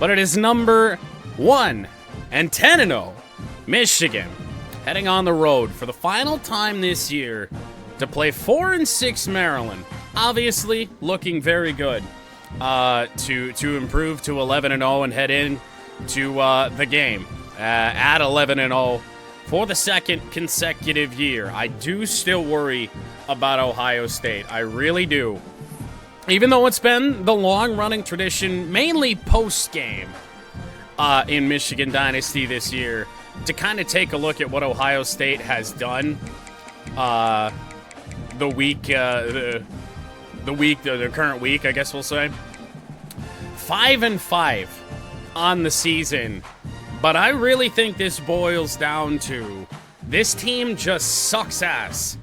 but it is number 1 and 10-0 Michigan, heading on the road for the final time this year to play 4-6 Maryland. Obviously, looking very good to improve to 11-0 and head in to the game at 11-0 for the second consecutive year. I do still worry about Ohio State. I really do. Even though it's been the long-running tradition, mainly post-game in Michigan Dynasty this year, to kind of take a look at what Ohio State has done the current week, I guess we'll say. 5-5 on the season. But I really think this boils down to this team just sucks ass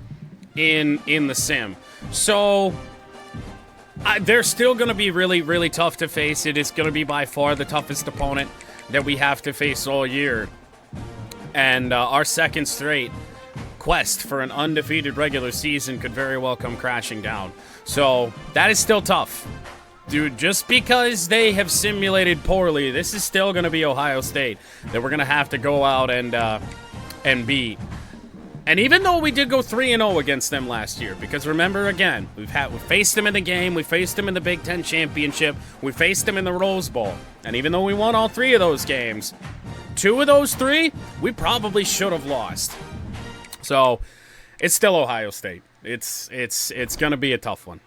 in the sim. So they're still going to be really, really tough to face. It is going to be by far the toughest opponent that we have to face all year. And our second straight quest for an undefeated regular season could very well come crashing down. So that is still tough. Dude, just because they have simulated poorly, this is still going to be Ohio State that we're going to have to go out and beat. And even though we did go 3-0 against them last year, because remember, again, we faced them in the game, we faced them in the Big Ten Championship, we faced them in the Rose Bowl. And even though we won all 3 of those games, 2 of those 3, we probably should have lost. So, it's still Ohio State. It's going to be a tough one.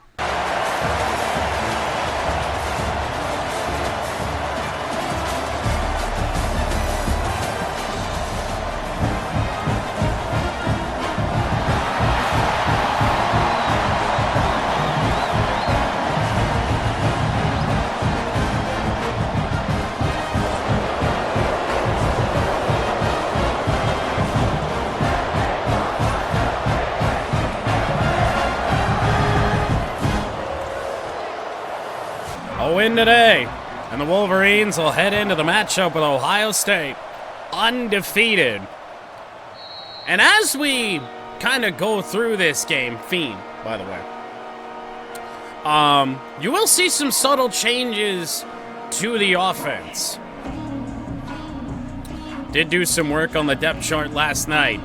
Win today, and the Wolverines will head into the matchup with Ohio State undefeated. And as we kind of go through this game, Fiend, by the way, you will see some subtle changes to the offense. Did do some work on the depth chart last night.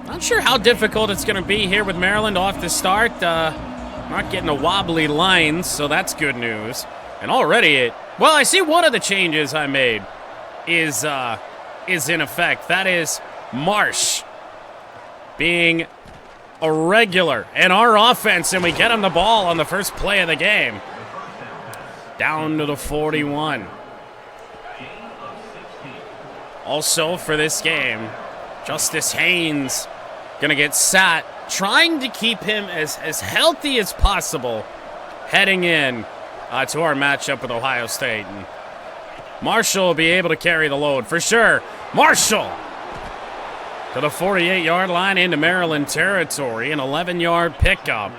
Not sure how difficult it's going to be here with Maryland off the start. Not getting a wobbly line, so that's good news. And already well, I see one of the changes I made is in effect. That is Marsh being a regular in our offense, and we get him the ball on the first play of the game. Down to the 41. Also for this game, Justice Haynes gonna get sat, trying to keep him as healthy as possible heading in to our matchup with Ohio State. And Marshall will be able to carry the load for sure. Marshall to the 48-yard line into Maryland territory, an 11-yard pickup.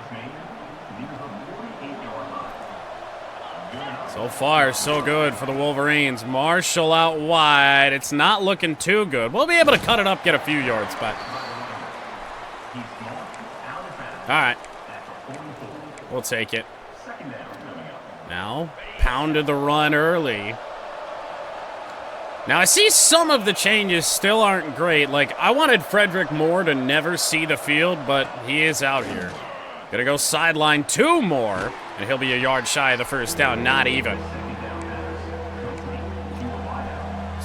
So far, so good for the Wolverines. Marshall out wide. It's not looking too good. We'll be able to cut it up, get a few yards, but all right, we'll take it. Now, pounded the run early. Now, I see some of the changes still aren't great. Like, I wanted Frederick Moore to never see the field, but he is out here. Gonna go sideline 2 more, and he'll be a yard shy of the first down, not even.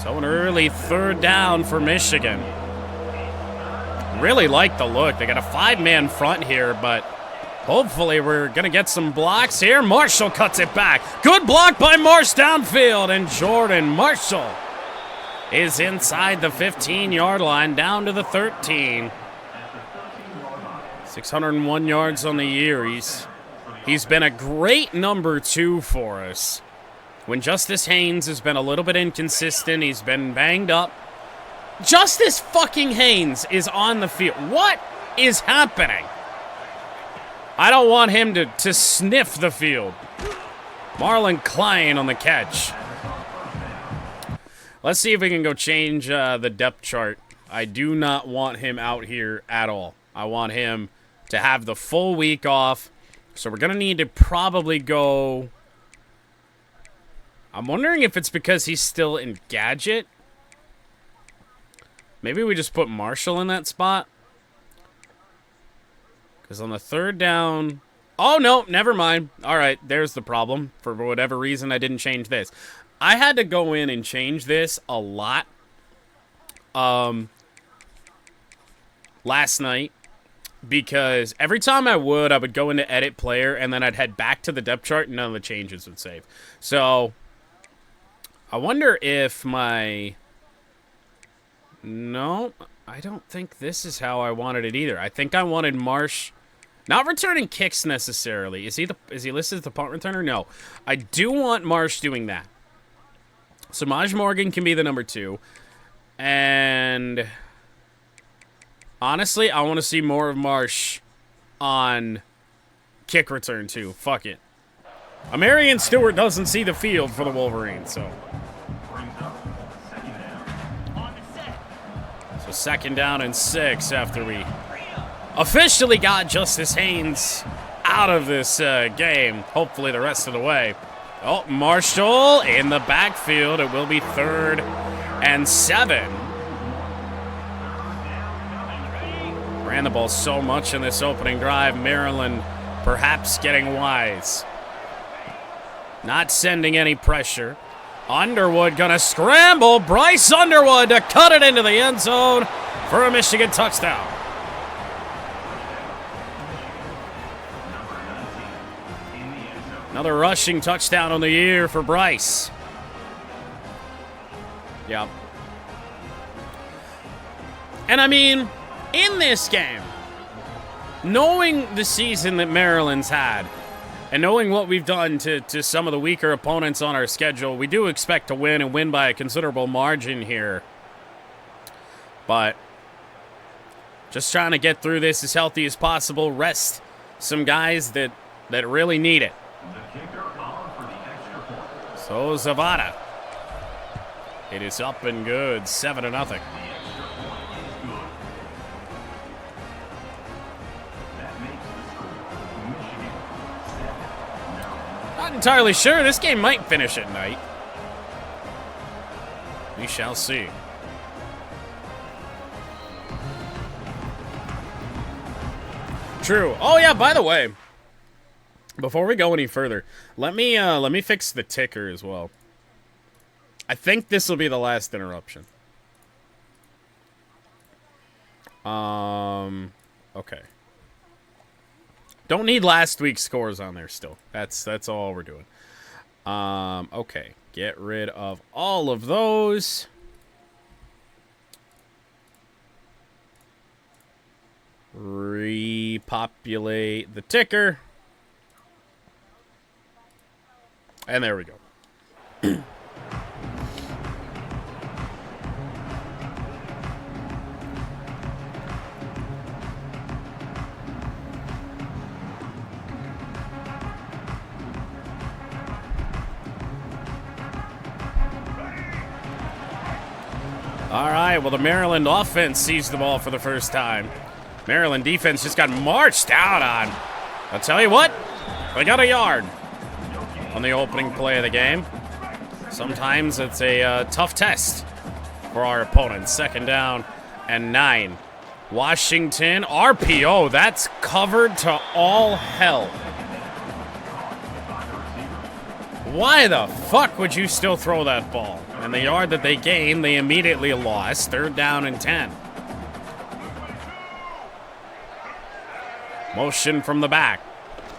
So an early 3rd down for Michigan. Really like the look. They got a 5-man front here, but hopefully we're going to get some blocks here. Marshall cuts it back. Good block by Marsh downfield, and Jordan Marshall is inside the 15-yard line, down to the 13. 601 yards on the year. He's been a great number 2 for us. When Justice Haynes has been a little bit inconsistent, he's been banged up. Justice fucking Haynes is on the field. What is happening? I don't want him to sniff the field. Marlon Klein on the catch. Let's see if we can go change the depth chart. I do not want him out here at all. I want him to have the full week off. So we're going to need to probably go... I'm wondering if it's because he's still in Gadget. Maybe we just put Marshall in that spot. Because on the third down... Oh, no, never mind. All right, there's the problem. For whatever reason, I didn't change this. I had to go in and change this a lot last night. Because every time I would go into edit player and then I'd head back to the depth chart and none of the changes would save. So, I wonder if my... No, I don't think this is how I wanted it either. I think I wanted Marsh not returning kicks necessarily. Is he listed as the punt returner? No. I do want Marsh doing that. So Maj Morgan can be the number 2. And... honestly, I want to see more of Marsh on kick return, too. Fuck it. Amarian Stewart doesn't see the field for the Wolverines, so... So 2nd down and 6 after we officially got Justice Haynes out of this game. Hopefully the rest of the way. Oh, Marshall in the backfield. It will be 3rd and 7. Ran the ball so much in this opening drive. Maryland perhaps getting wise. Not sending any pressure. Underwood gonna scramble. Bryce Underwood to cut it into the end zone for a Michigan touchdown. Another rushing touchdown on the year for Bryce. Yep. And I mean, in this game, knowing the season that Maryland's had, and knowing what we've done to some of the weaker opponents on our schedule, we do expect to win and win by a considerable margin here. But just trying to get through this as healthy as possible, rest some guys that really need it. So Zavada. It is up and good, 7-0. Not entirely sure. This game might finish at night. We shall see. True. Oh yeah, by the way, before we go any further, let me fix the ticker as well. I think this will be the last interruption. Okay. Don't need last week's scores on there still. That's all we're doing. Okay. Get rid of all of those. Repopulate the ticker. And there we go. All right, well, the Maryland offense sees the ball for the first time. Maryland defense just got marched out on. I'll tell you what, they got a yard on the opening play of the game. Sometimes it's a tough test for our opponents. 2nd down and 9. Washington, RPO, that's covered to all hell. Why the fuck would you still throw that ball? And the yard that they gained, they immediately lost. 3rd down and 10. Motion from the back.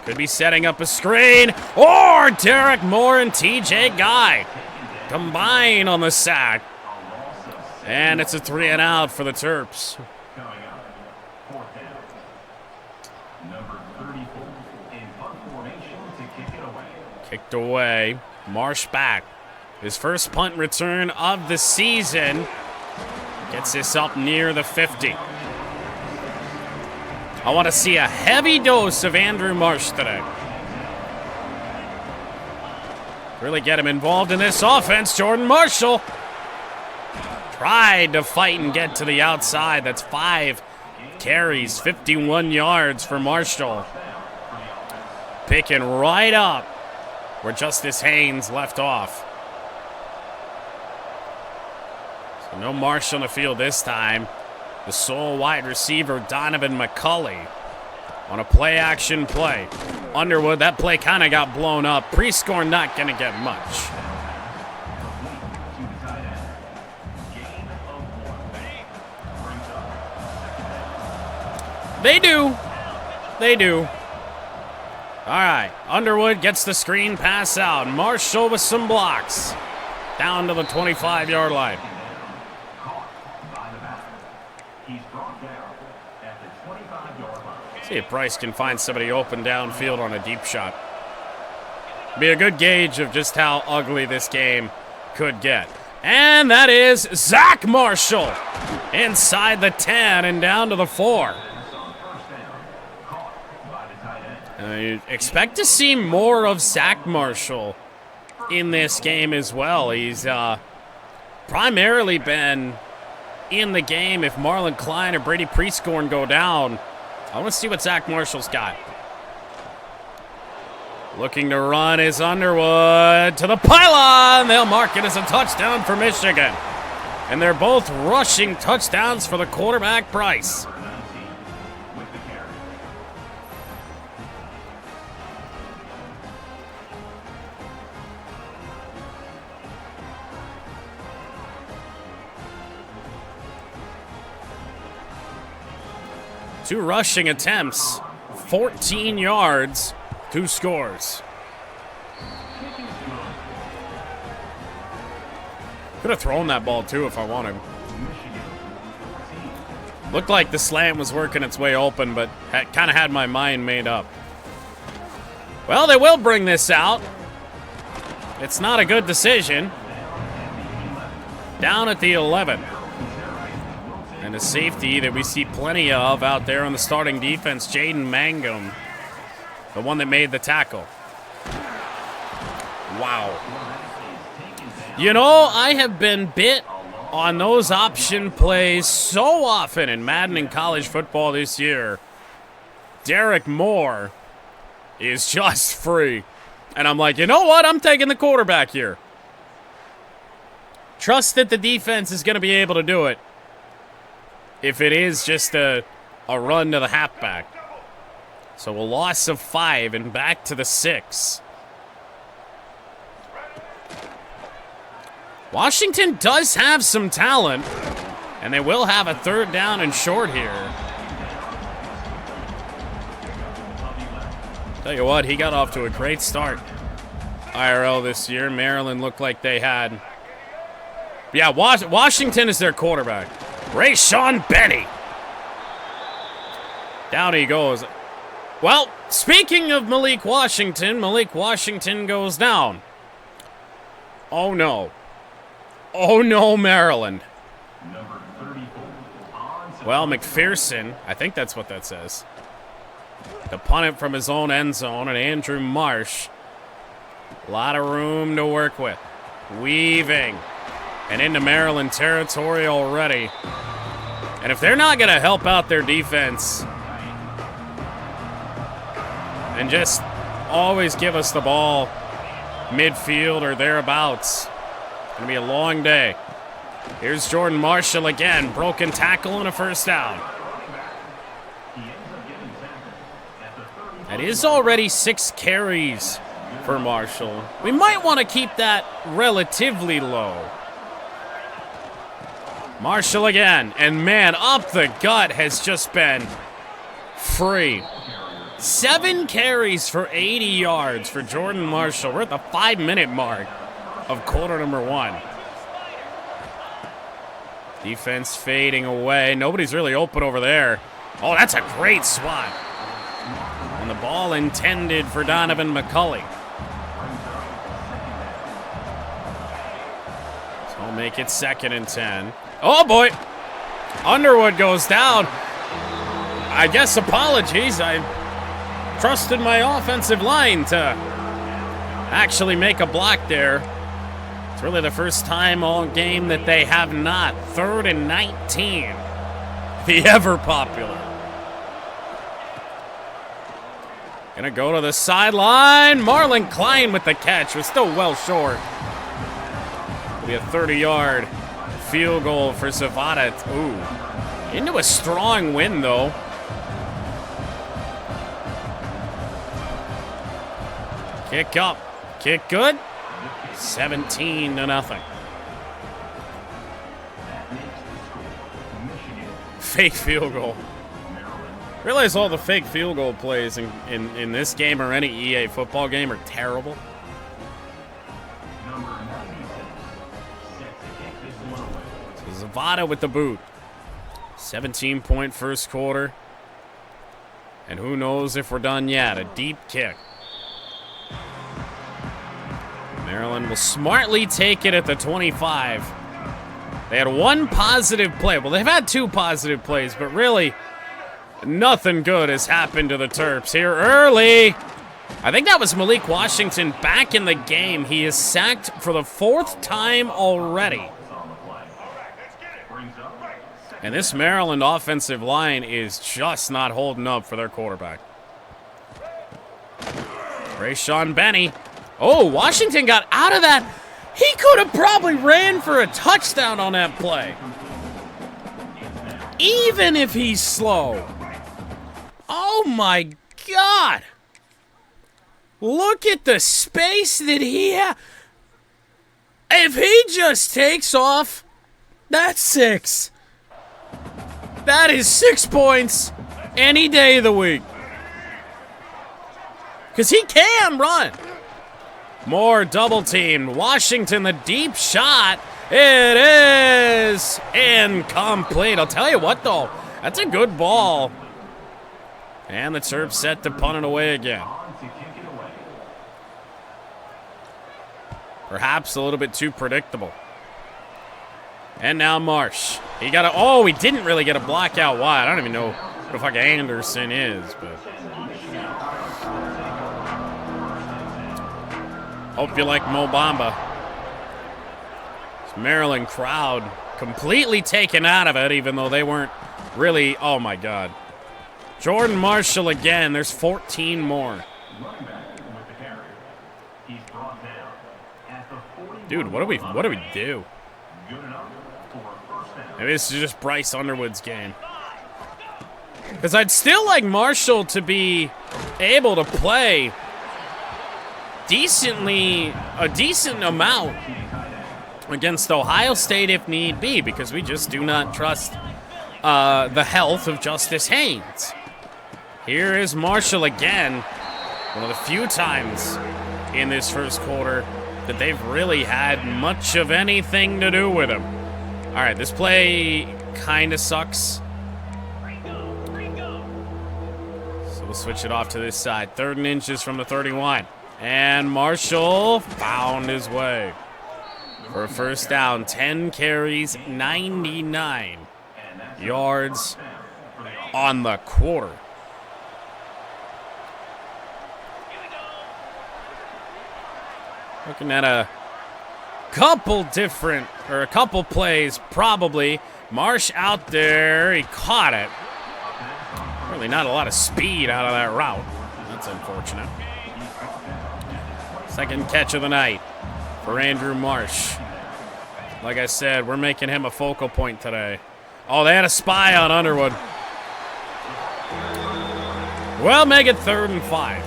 Could be setting up a screen. Or Derek Moore and TJ Guy combine on the sack. And it's a 3 and out for the Terps. Kicked away. Marsh back. His first punt return of the season. Gets this up near the 50. I want to see a heavy dose of Andrew Marsh today. Really get him involved in this offense. Jordan Marshall tried to fight and get to the outside. That's 5 carries, 51 yards for Marshall. Picking right up where Justice Haynes left off. So no Marshall on the field this time. The sole wide receiver, Donovan McCulley, on a play-action play. Underwood, that play kind of got blown up. Pre-score not going to get much. They do. They do. All right, Underwood gets the screen pass out. Marshall with some blocks. Down to the 25-yard line. See if Bryce can find somebody open downfield on a deep shot. Be a good gauge of just how ugly this game could get. And that is Zach Marshall inside the 10 and down to the 4. You expect to see more of Zach Marshall in this game as well. He's primarily been in the game if Marlon Klein or Brady Prescorn go down. I want to see what Zach Marshall's got. Looking to run is Underwood to the pylon. They'll mark it as a touchdown for Michigan. And they're both rushing touchdowns for the quarterback, Bryce. Two rushing attempts, 14 yards, 2 scores. Could have thrown that ball too if I wanted. Looked like the slant was working its way open, but kind of had my mind made up. Well, they will bring this out. It's not a good decision. Down at the 11. And a safety that we see plenty of out there on the starting defense, Jaden Mangum, the one that made the tackle. Wow. You know, I have been bit on those option plays so often in Madden and college football this year. Derek Moore is just free. And I'm like, you know what? I'm taking the quarterback here. Trust that the defense is going to be able to do it. If it is just a run to the halfback. So a loss of 5 and back to the 6. Washington does have some talent, and they will have a 3rd down and short here. Tell you what, he got off to a great start. IRL this year. Maryland looked like they had... Yeah, Washington is their quarterback. Rayshawn Benny. Down he goes. Well, speaking of Malik Washington goes down. Oh, no. Oh, no, Maryland. Well, McPherson, I think that's what that says. To punt it from his own end zone, and Andrew Marsh. A lot of room to work with. Weaving. And into Maryland territory already. And if they're not going to help out their defense and just always give us the ball midfield or thereabouts, it's going to be a long day. Here's Jordan Marshall again. Broken tackle and a 1st down. That is already 6 carries for Marshall. We might want to keep that relatively low. Marshall again, and man, up the gut has just been free. 7 carries for 80 yards for Jordan Marshall. We're at the 5-minute mark of quarter number 1. Defense fading away. Nobody's really open over there. Oh, that's a great swat. On the ball intended for Donovan McCulley. So we'll make it 2nd and 10. Oh, boy. Underwood goes down. I guess apologies. I trusted my offensive line to actually make a block there. It's really the first time all game that they have not. 3rd and 19. The ever-popular. Gonna go to the sideline. Marlon Klein with the catch. Was still well short. It'll be a 30-yard field goal for Zavada. Ooh. Into a strong win, though. Kick up. Kick good. 17-0. Fake field goal. Realize all the fake field goal plays in this game or any EA football game are terrible. So Zavada with the boot. 17-point first quarter. And who knows if we're done yet. A deep kick. Maryland will smartly take it at the 25. They had one positive play. Well, they've had two positive plays, but really nothing good has happened to the Terps here early. I think that was Malik Washington back in the game. He is sacked for the 4th time already. And this Maryland offensive line is just not holding up for their quarterback. Rayshawn Benny. Oh, Washington got out of that. He could have probably ran for a touchdown on that play. Even if he's slow. Oh my God. Look at the space that he has. If he just takes off, that's 6. That is 6 points any day of the week. Because he can run. More double team. Washington, the deep shot. It is incomplete. I'll tell you what, though. That's a good ball. And the Terps set to punt it away again. Perhaps a little bit too predictable. And now Marsh. He got a... Oh, he didn't really get a block out wide. I don't even know who the fuck Anderson is, but... Hope you like Mo Bamba. This Maryland crowd completely taken out of it, even though they weren't really... Oh, my God. Jordan Marshall again. There's 14 more. Dude, what do we do? Maybe this is just Bryce Underwood's game. Because I'd still like Marshall to be able to play a decent amount against Ohio State if need be, because we just do not trust the health of Justice Haynes. Here is Marshall again. One of the few times in this first quarter that they've really had much of anything to do with him. All right, this play kind of sucks. So we'll switch it off to this side. 3rd and inches from the 31. And Marshall found his way for a first down. 10 carries, 99 yards on the quarter. Looking at a couple plays, probably. Marsh out there, he caught it. Really not a lot of speed out of that route. That's unfortunate. Second catch of the night for Andrew Marsh. Like I said, we're making him a focal point today. Oh, they had a spy on Underwood. Well, make it 3rd and 5.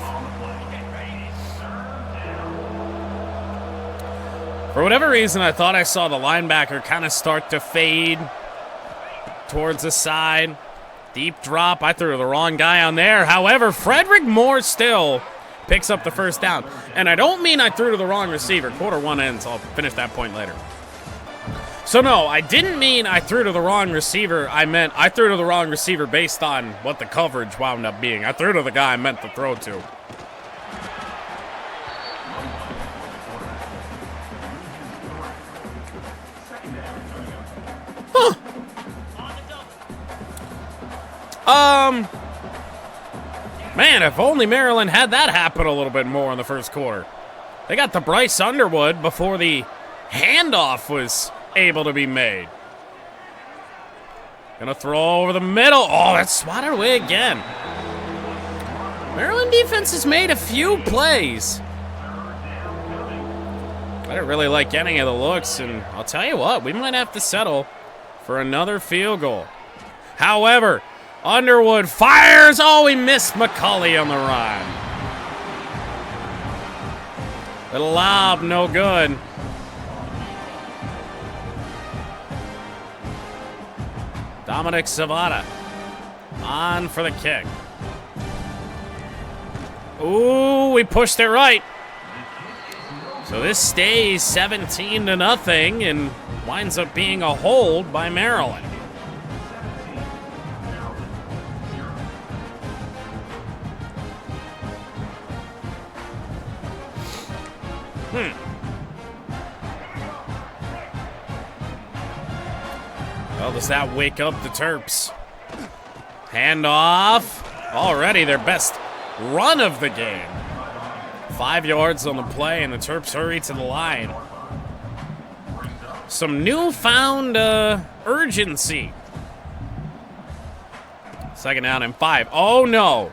For whatever reason, I thought I saw the linebacker kind of start to fade towards the side. Deep drop. I threw the wrong guy on there. However, Frederick Moore still picks up the first down. And I don't mean I threw to the wrong receiver. Quarter 1 ends. I'll finish that point later. So, no, I didn't mean I threw to the wrong receiver. I meant I threw to the wrong receiver based on what the coverage wound up being. I threw to the guy I meant to throw to. Man, if only Maryland had that happen a little bit more in the first quarter. They got the Bryce Underwood before the handoff was able to be made. Gonna throw over the middle. Oh, that's swatted away again. Maryland defense has made a few plays. I don't really like any of the looks, and I'll tell you what, we might have to settle for another field goal. However, Underwood fires. Oh, he missed McCulley on the run. Little lob, no good. Dominic Zavada on for the kick. Ooh, we pushed it right. So this stays 17-0 and winds up being a hold by Maryland. Well, does that wake up the Terps? Handoff. Already their best run of the game. 5 yards on the play, and the Terps hurry to the line. Some newfound urgency. 2nd down and 5. Oh, no.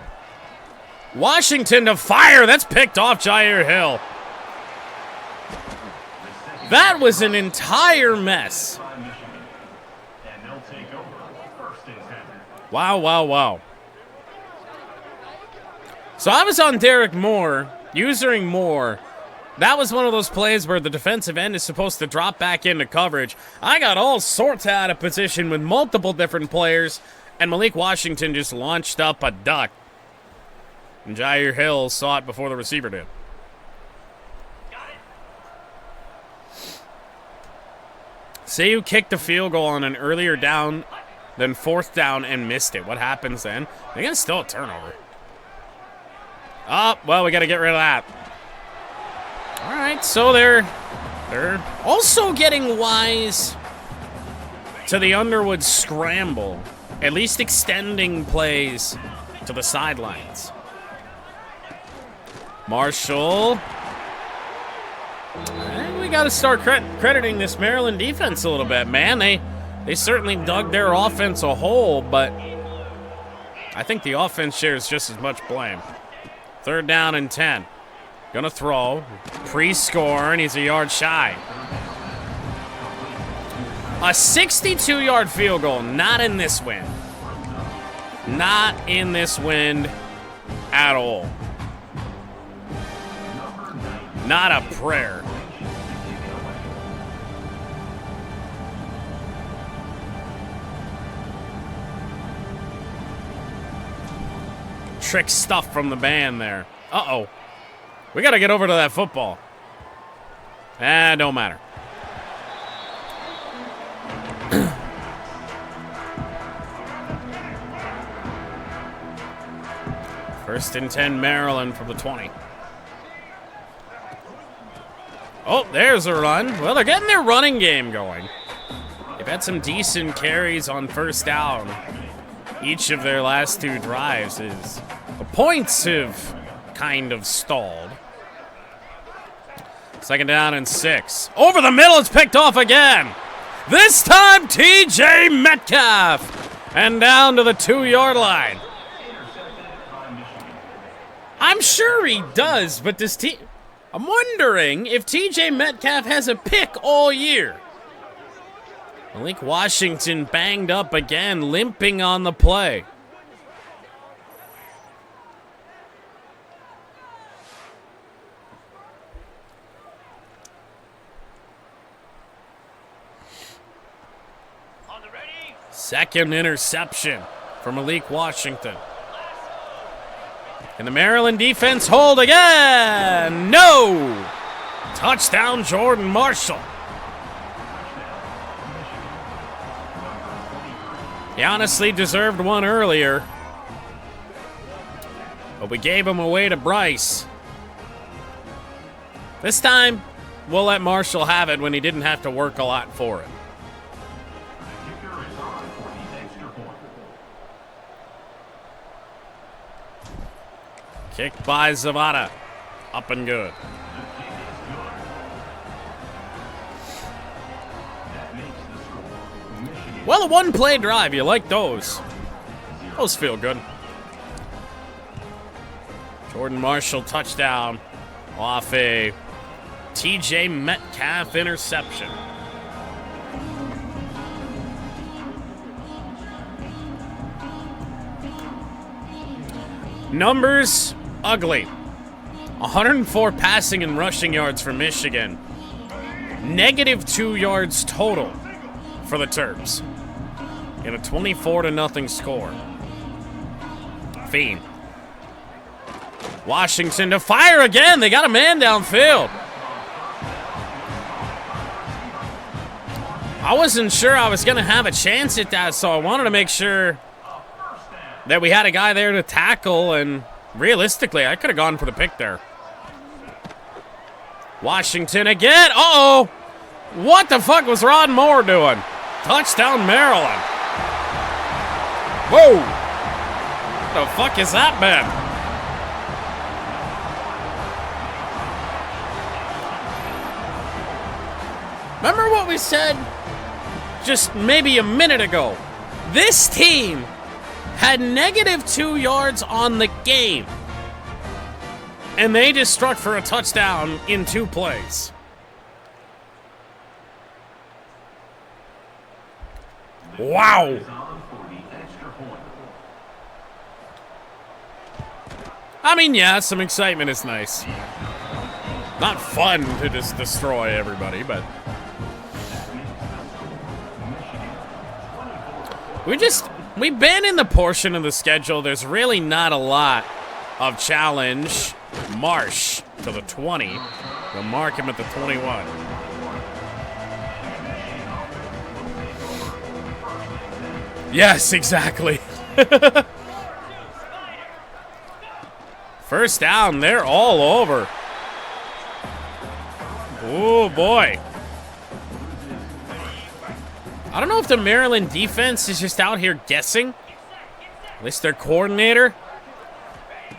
Washington to fire. That's picked off Jair Hill. That was an entire mess. Wow, wow, wow. So I was on Derek Moore, using Moore. That was one of those plays where the defensive end is supposed to drop back into coverage. I got all sorts out of position with multiple different players, and Malik Washington just launched up a duck. And Jair Hill saw it before the receiver did. Say you kicked a field goal on an earlier down than 4th down and missed it. What happens then? They're going to still a turnover. Oh, well, we got to get rid of that. All right, so they're also getting wise to the Underwood scramble, at least extending plays to the sidelines. Marshall. We got to start crediting this Maryland defense a little bit, man. They certainly dug their offense a hole, but I think the offense shares just as much blame. 3rd down and 10. Gonna throw. Pre-score, and he's a yard shy. A 62-yard field goal. Not in this wind. Not in this wind at all. Not a prayer. Trick stuff from the band there. Uh-oh. We got to get over to that football. Don't matter. First and 10, Maryland from the 20. Oh, there's a run. Well, they're getting their running game going. They've had some decent carries on 1st down. Each of their last 2 drives is... The points have kind of stalled. 2nd down and 6. Over the middle, it's picked off again. This time, TJ Metcalf. And down to the 2-yard line. I'm sure he does, but I'm wondering if TJ Metcalf has a pick all year. Malik Washington banged up again, limping on the play. Second interception for Malik Washington. And the Maryland defense hold again. No! Touchdown, Jordan Marshall. He honestly deserved one earlier, but we gave him away to Bryce. This time, we'll let Marshall have it when he didn't have to work a lot for it. Kick by Zavada. Up and good. Well, a one-play drive. You like those. Those feel good. Jordan Marshall touchdown off a TJ Metcalf interception. Numbers, ugly. 104 passing and rushing yards for Michigan. -2 yards total for the Terps. In a 24-0 score. Fiend. Washington to fire again. They got a man downfield. I wasn't sure I was going to have a chance at that, so I wanted to make sure that we had a guy there to tackle, and realistically, I could have gone for the pick there. Washington again. Uh-oh. What the fuck was Rod Moore doing? Touchdown, Maryland. Whoa. What the fuck is that, man? Remember what we said just maybe a minute ago? This team had -2 yards on the game, and they just struck for a touchdown in 2 plays. Wow. I mean, yeah, some excitement is nice. Not fun to just destroy everybody, but we've been in the portion of the schedule. There's really not a lot of challenge. Marsh to the 20. They'll mark him at the 21. Yes, exactly. First down, they're all over. Oh, boy. I don't know if the Maryland defense is just out here guessing. At least their coordinator.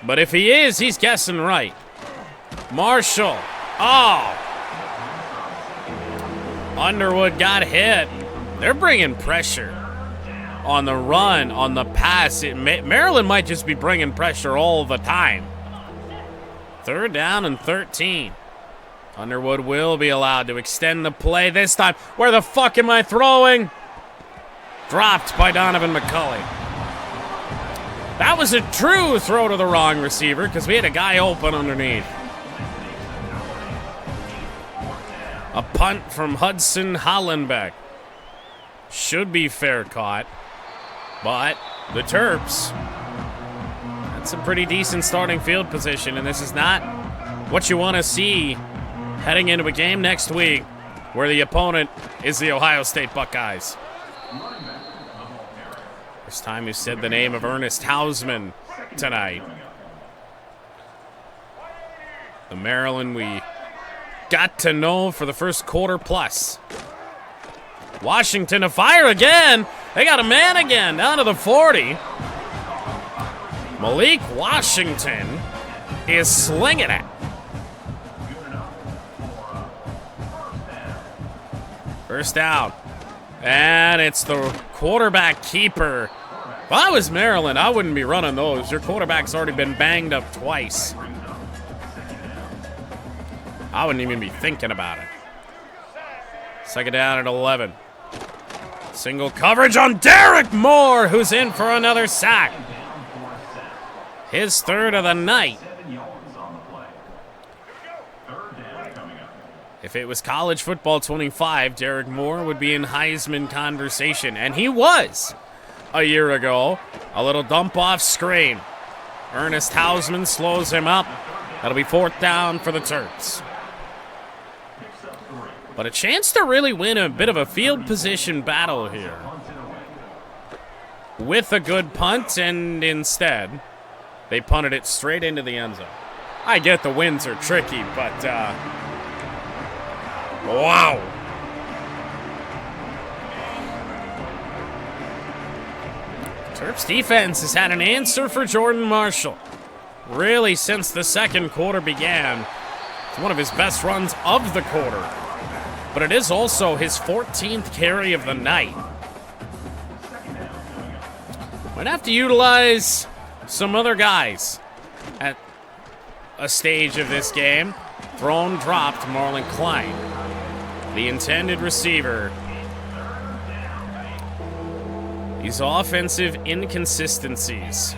But if he is, he's guessing right. Marshall. Oh. Underwood got hit. They're bringing pressure on the run, on the pass. Maryland might just be bringing pressure all the time. 3rd down and 13. Underwood will be allowed to extend the play this time. Where the fuck am I throwing? Dropped by Donovan McCulley. That was a true throw to the wrong receiver because we had a guy open underneath. A punt from Hudson Hollenbeck. Should be fair caught. But the Terps, that's a pretty decent starting field position, and this is not what you want to see heading into a game next week where the opponent is the Ohio State Buckeyes. First time you said the name of Ernest Heisman tonight. The Maryland we got to know for the first quarter plus. Washington to fire again. They got a man again down to the 40. Malik Washington is slinging it. First down. And it's the quarterback keeper. If I was Maryland, I wouldn't be running those. Your quarterback's already been banged up twice. I wouldn't even be thinking about it. 2nd down at 11. Single coverage on Derek Moore, who's in for another sack. His 3rd of the night. If it was college football 25, Derek Moore would be in Heisman conversation, and he was a year ago. A little dump off screen. Ernest Hausman slows him up. That'll be 4th down for the Terps. But a chance to really win a bit of a field position battle here. With a good punt, and instead, they punted it straight into the end zone. I get the winds are tricky, but, wow. Terps defense has had an answer for Jordan Marshall. Really, since the 2nd quarter began. It's one of his best runs of the quarter. But it is also his 14th carry of the night. Might have to utilize some other guys at a stage of this game. Thrown, dropped, Marlon Klein, the intended receiver. These offensive inconsistencies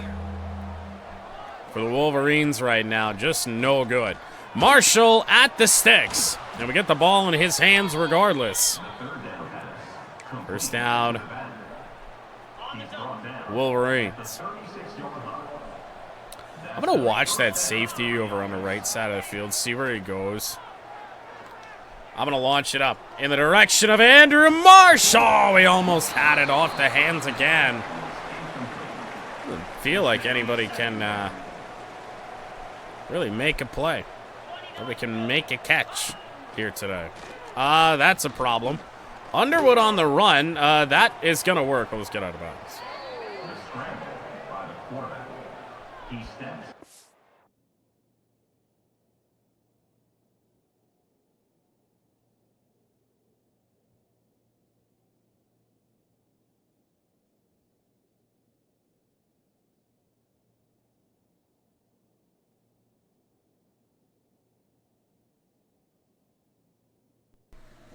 for the Wolverines right now, just no good. Marshall at the sticks, and we get the ball in his hands regardless. First down, Wolverines. I'm going to watch that safety over on the right side of the field, see where he goes. I'm going to launch it up in the direction of Andrew Marshall. We almost had it off the hands again. Doesn't feel like anybody can really make a play. Nobody can make a catch here today. That's a problem. Underwood on the run. That is going to work. Let's get out of bounds.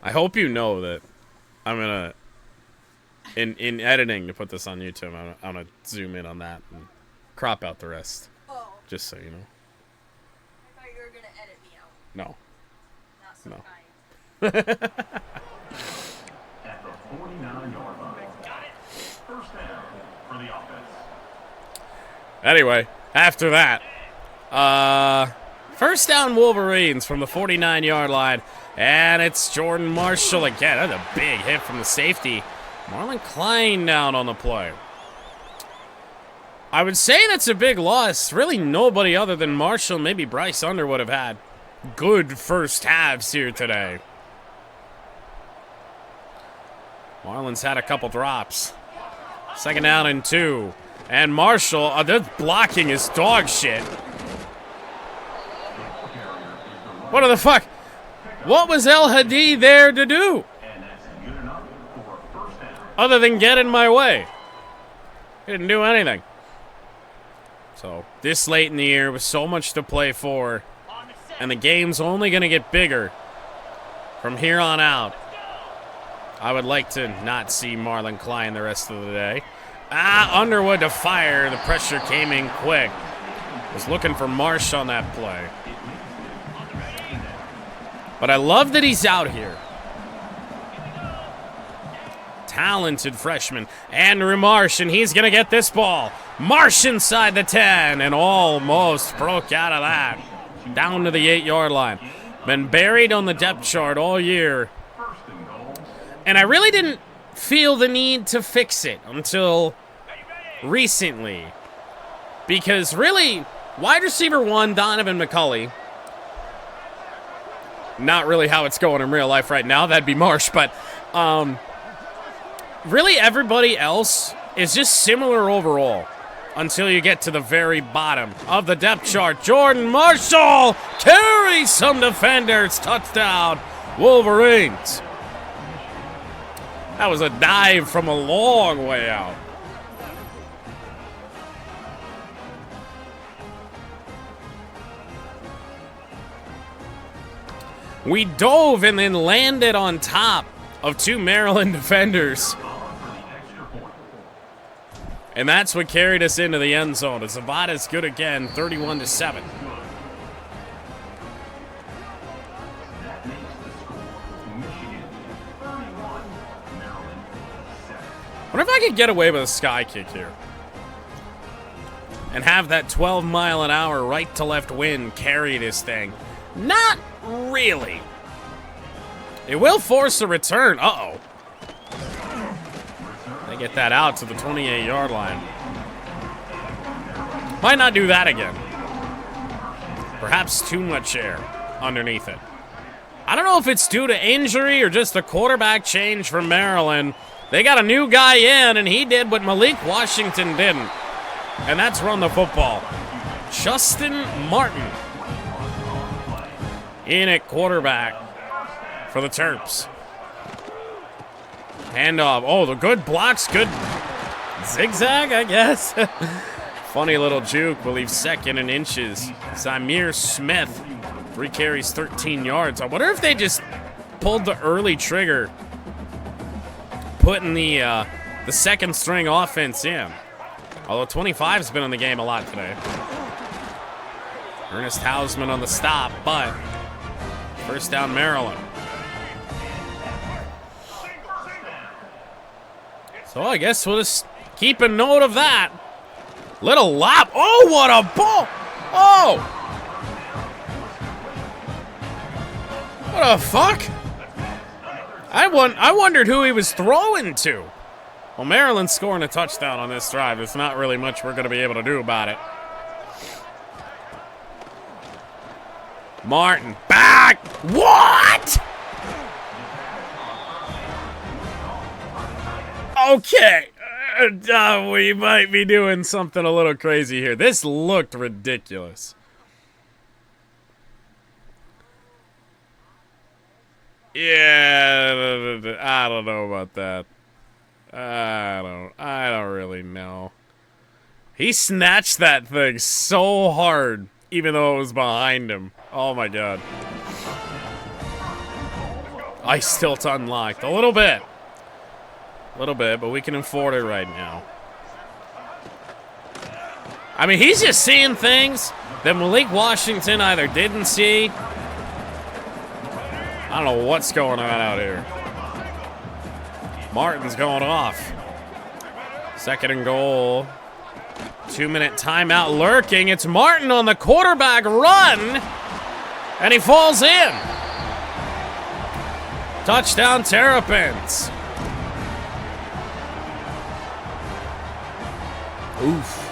I hope you know that I'm gonna, in editing to put this on YouTube, I'm gonna zoom in on that and crop out the rest. Oh. Just so you know. I thought you were gonna edit me out. No. Not so No. kind. At the 49-yard line. Got it. First down for the offense. Anyway, after that, first down Wolverines from the 49-yard line. And it's Jordan Marshall again. That's a big hit from the safety. Marlon Klein down on the play. I would say that's a big loss. Really nobody other than Marshall, maybe Bryce Underwood, have had good first halves here today. Marlon's had a couple drops. Second down and 2. And Marshall, this blocking is dog shit. What the fuck? What was El Hadi there to do? Other than get in my way. He didn't do anything. So, this late in the year with so much to play for, and the game's only going to get bigger from here on out, I would like to not see Marlon Klein the rest of the day. Underwood to fire. The pressure came in quick. Was looking for Marsh on that play. But I love that he's out here. Talented freshman. Andrew Marsh, and he's going to get this ball. Marsh inside the 10, and almost broke out of that. Down to the 8-yard line. Been buried on the depth chart all year. And I really didn't feel the need to fix it until recently. Because really, wide receiver 1, Donovan McCulley, not really how it's going in real life right now. That'd be Marsh. But really everybody else is just similar overall until you get to the very bottom of the depth chart. Jordan Marshall carries some defenders. Touchdown, Wolverines. That was a dive from a long way out. We dove and then landed on top of 2 Maryland defenders. And that's what carried us into the end zone. It's about as good again, 31-7. I wonder if I could get away with a sky kick here. And have that 12-mile-an-hour right-to-left wind carry this thing. Not really. It will force a return. Uh-oh. They get that out to the 28-yard line. Might not do that again. Perhaps too much air underneath it. I don't know if it's due to injury or just the quarterback change from Maryland. They got a new guy in, and he did what Malik Washington didn't. And that's run the football. Justin Martin in at quarterback for the Terps. Handoff. Oh, the good blocks. Good zigzag, I guess. Funny little juke. Will leave second in inches. Zamir Smith 3 carries, 13 yards. I wonder if they just pulled the early trigger, putting the second string offense in. Although 25's been in the game a lot today. Ernest Heisman on the stop, but first down Maryland. So I guess we'll just keep a note of that. Little lop. Oh, what a ball. Oh. What the fuck? I wondered who he was throwing to. Well, Maryland's scoring a touchdown on this drive. There's not really much we're going to be able to do about it. Martin, back! What? Okay. We might be doing something a little crazy here. This looked ridiculous. Yeah, I don't know about that. I don't really know. He snatched that thing so hard, even though it was behind him. Oh my god. Ice tilt unlocked. A little bit, but we can afford it right now. I mean, he's just seeing things that Malik Washington either didn't see. I don't know what's going on out here. Martin's going off. 2nd and goal. 2-minute timeout lurking. It's Martin on the quarterback run. And he falls in. Touchdown Terrapins. Oof.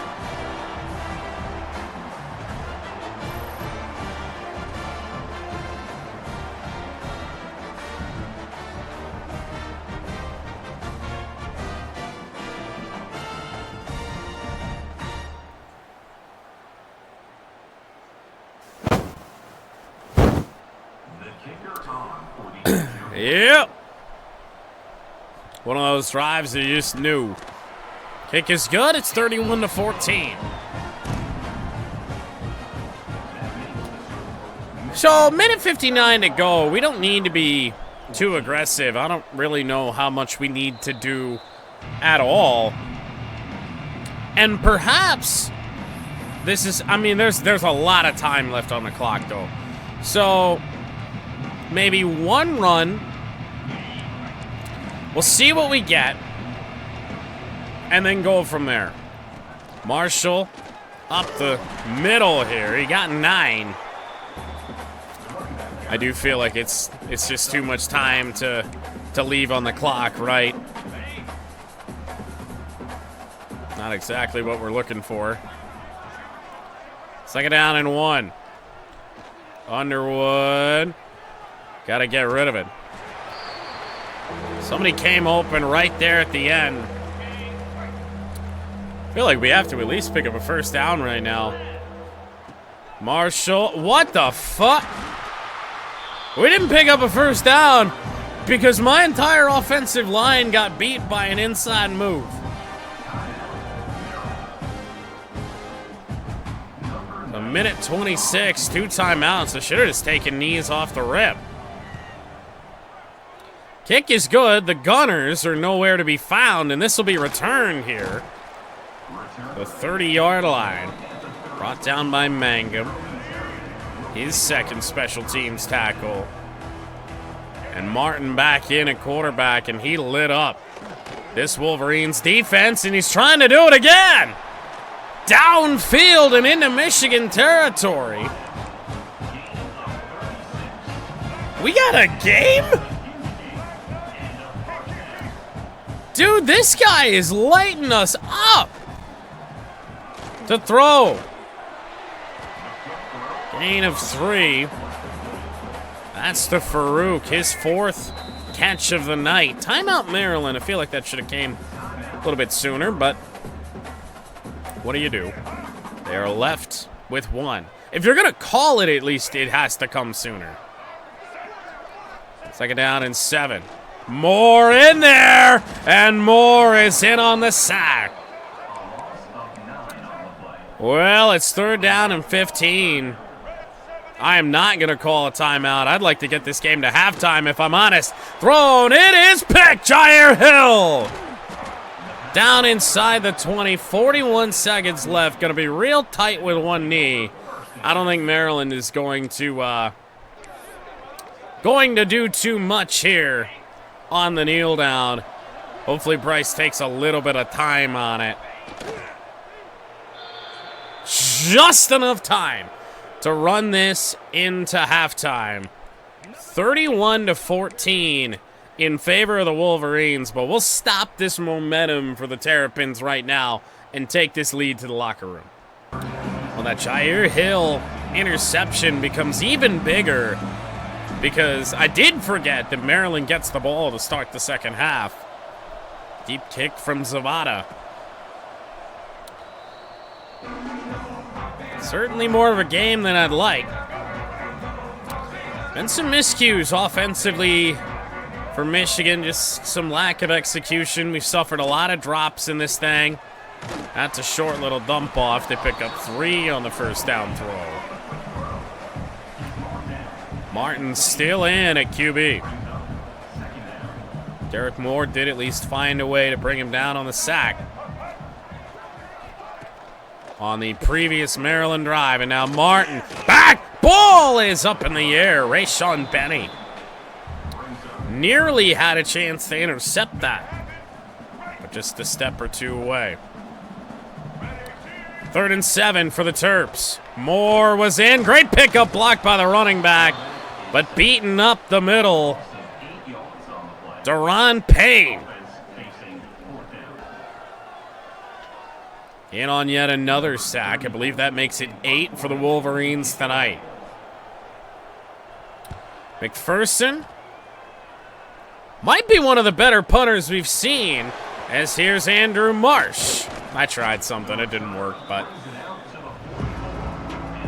Yep. One of those drives that you just knew. Kick is good. It's 31-14. So, minute 59 to go. We don't need to be too aggressive. I don't really know how much we need to do at all. And perhaps this is, I mean, there's a lot of time left on the clock, though. So, maybe one run. We'll see what we get. And then go from there. Marshall up the middle here. He got 9. I do feel like it's just too much time to leave on the clock, right? Not exactly what we're looking for. 2nd down and 1. Underwood. Got to get rid of it. Somebody came open right there at the end. I feel like we have to at least pick up a first down right now. Marshall. What the fuck? We didn't pick up a first down because my entire offensive line got beat by an inside move. A minute 26, 2 timeouts. I should have just taken knees off the rip. Kick is good. The Gunners are nowhere to be found, and this will be returned here. The 30-yard line. Brought down by Mangum. His 2nd special teams tackle. And Martin back in at quarterback, and he lit up this Wolverines defense, and he's trying to do it again. Downfield and into Michigan territory. We got a game? Dude, this guy is lighting us up. To throw. Gain of 3. That's to Farouk, his 4th catch of the night. Timeout Maryland. I feel like that should have came a little bit sooner, but what do you do? They are left with 1. If you're going to call it, at least it has to come sooner. 2nd down and 7. Moore in there, and Moore is in on the sack. Well, it's 3rd down and 15. I am not going to call a timeout. I'd like to get this game to halftime if I'm honest. Thrown, it is picked, Jair Hill. Down inside the 20, 41 seconds left. Going to be real tight with one knee. I don't think Maryland is going to do too much here on the kneel down. Hopefully Bryce takes a little bit of time on it. Just enough time to run this into halftime. 31-14 in favor of the Wolverines, but we'll stop this momentum for the Terrapins right now and take this lead to the locker room. Well, that Jair Hill interception becomes even bigger because I did forget that Maryland gets the ball to start the second half. Deep kick from Zavada. Certainly more of a game than I'd like. And some miscues offensively for Michigan, just some lack of execution. We've suffered a lot of drops in this thing. That's a short little dump off. They pick up 3 on the first down throw. Martin still in at QB. Derek Moore did at least find a way to bring him down on the sack on the previous Maryland drive. And now Martin, back, ball is up in the air. Rayshawn Benny nearly had a chance to intercept that, but just a step or two away. 3rd and 7 for the Terps. Moore was in. Great pickup, blocked by the running back, but beaten up the middle. Deron Payne in on yet another sack. I believe that makes it 8 for the Wolverines tonight. McPherson might be one of the better punters we've seen, as here's Andrew Marsh. I tried something, it didn't work, but